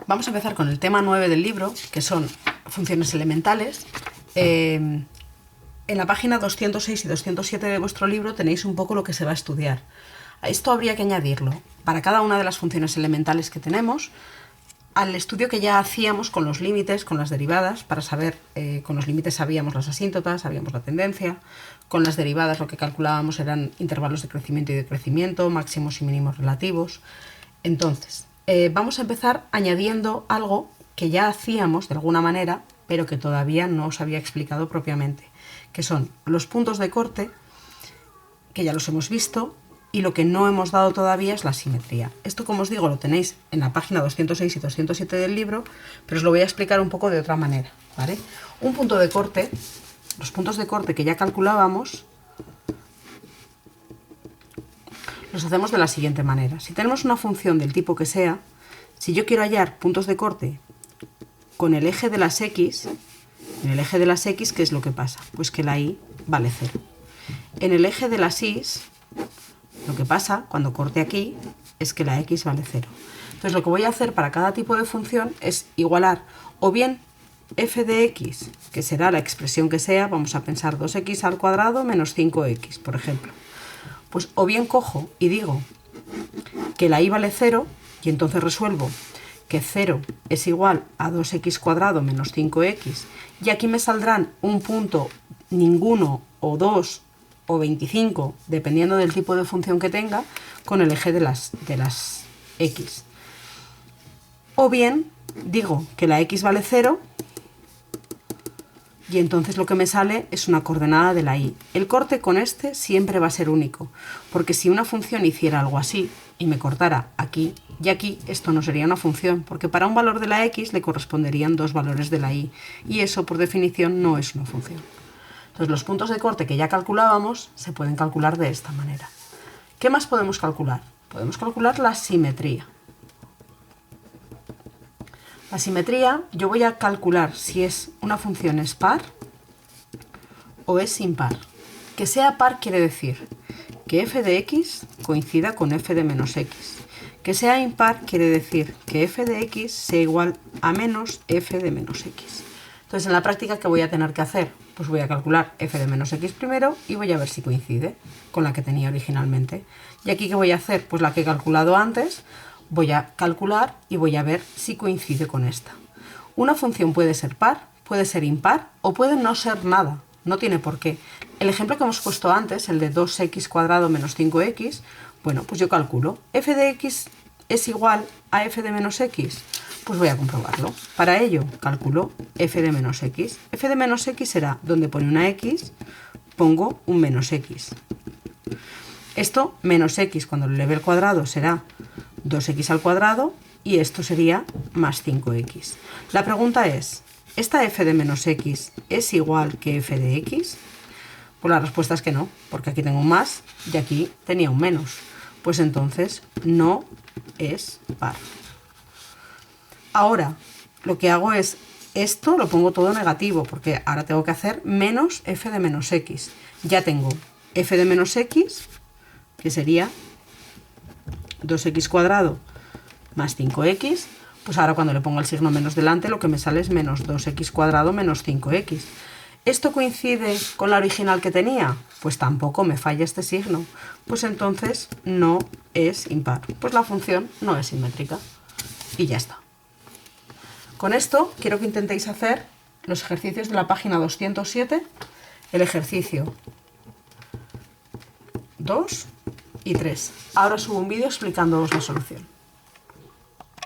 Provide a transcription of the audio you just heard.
Vamos a empezar con el tema 9 del libro, que son funciones elementales. En la página 206 y 207 de vuestro libro tenéis un poco lo que se va a estudiar. A esto habría que añadirlo para cada una de las funciones elementales que tenemos al estudio que ya hacíamos con los límites, con las derivadas, para saber, con los límites sabíamos las asíntotas, sabíamos la tendencia, con las derivadas lo que calculábamos eran intervalos de crecimiento y decrecimiento, máximos y mínimos relativos. Entonces, vamos a empezar añadiendo algo que ya hacíamos de alguna manera, pero que todavía no os había explicado propiamente, que son los puntos de corte, que ya los hemos visto, y lo que no hemos dado todavía es la simetría. Esto, como os digo, lo tenéis en la página 206 y 207 del libro, pero os lo voy a explicar un poco de otra manera, ¿vale? Un punto de corte, los puntos de corte que ya calculábamos, los hacemos de la siguiente manera. Si tenemos una función del tipo que sea, si yo quiero hallar puntos de corte con el eje de las x, en el eje de las x, ¿qué es lo que pasa? Pues que la y vale 0. En el eje de las y, lo que pasa cuando corte aquí es que la x vale 0. Entonces lo que voy a hacer para cada tipo de función es igualar o bien f de x, que será la expresión que sea, vamos a pensar 2x al cuadrado menos 5x, por ejemplo. Pues o bien cojo y digo que la y vale 0 y entonces resuelvo que 0 es igual a 2x cuadrado menos 5x y aquí me saldrán un punto ninguno o 2 o 25, dependiendo del tipo de función que tenga, con el eje de las x. O bien digo que la x vale 0 y entonces lo que me sale es una coordenada de la y. El corte con este siempre va a ser único, porque si una función hiciera algo así y me cortara aquí y aquí, esto no sería una función, porque para un valor de la x le corresponderían dos valores de la y, y eso por definición no es una función. Entonces los puntos de corte que ya calculábamos se pueden calcular de esta manera. ¿Qué más podemos calcular? Podemos calcular la simetría. La simetría, yo voy a calcular si es una función es par o es impar. Que sea par quiere decir que f de x coincida con f de menos x. Que sea impar quiere decir que f de x sea igual a menos f de menos x. Entonces, en la práctica, ¿qué voy a tener que hacer? Pues voy a calcular f de menos x primero y voy a ver si coincide con la que tenía originalmente. ¿Y aquí qué voy a hacer? Pues la que he calculado antes, voy a calcular y voy a ver si coincide con esta. Una función puede ser par, puede ser impar o puede no ser nada. No tiene por qué. El ejemplo que hemos puesto antes, el de 2x cuadrado menos 5x, bueno, pues yo calculo. F de x es igual a f de menos x. Pues voy a comprobarlo. Para ello, calculo f de menos x. F de menos x será, donde pone una x, pongo un menos x. Esto, menos x, cuando lo eleve al cuadrado, será 2x al cuadrado, y esto sería más 5x. La pregunta es, ¿esta f de menos x es igual que f de x? Pues la respuesta es que no, porque aquí tengo un más y aquí tenía un menos. Pues entonces no es par. Ahora, lo que hago es, esto lo pongo todo negativo, porque ahora tengo que hacer menos f de menos x. Ya tengo f de menos x, que sería 2x cuadrado más 5x, pues ahora cuando le pongo el signo menos delante, lo que me sale es menos 2x cuadrado menos 5x. ¿Esto coincide con la original que tenía? Pues tampoco me falla este signo. Pues entonces no es impar. Pues la función no es simétrica. Y ya está. Con esto quiero que intentéis hacer los ejercicios de la página 207, el ejercicio 2 y 3. Ahora subo un vídeo explicándoos la solución.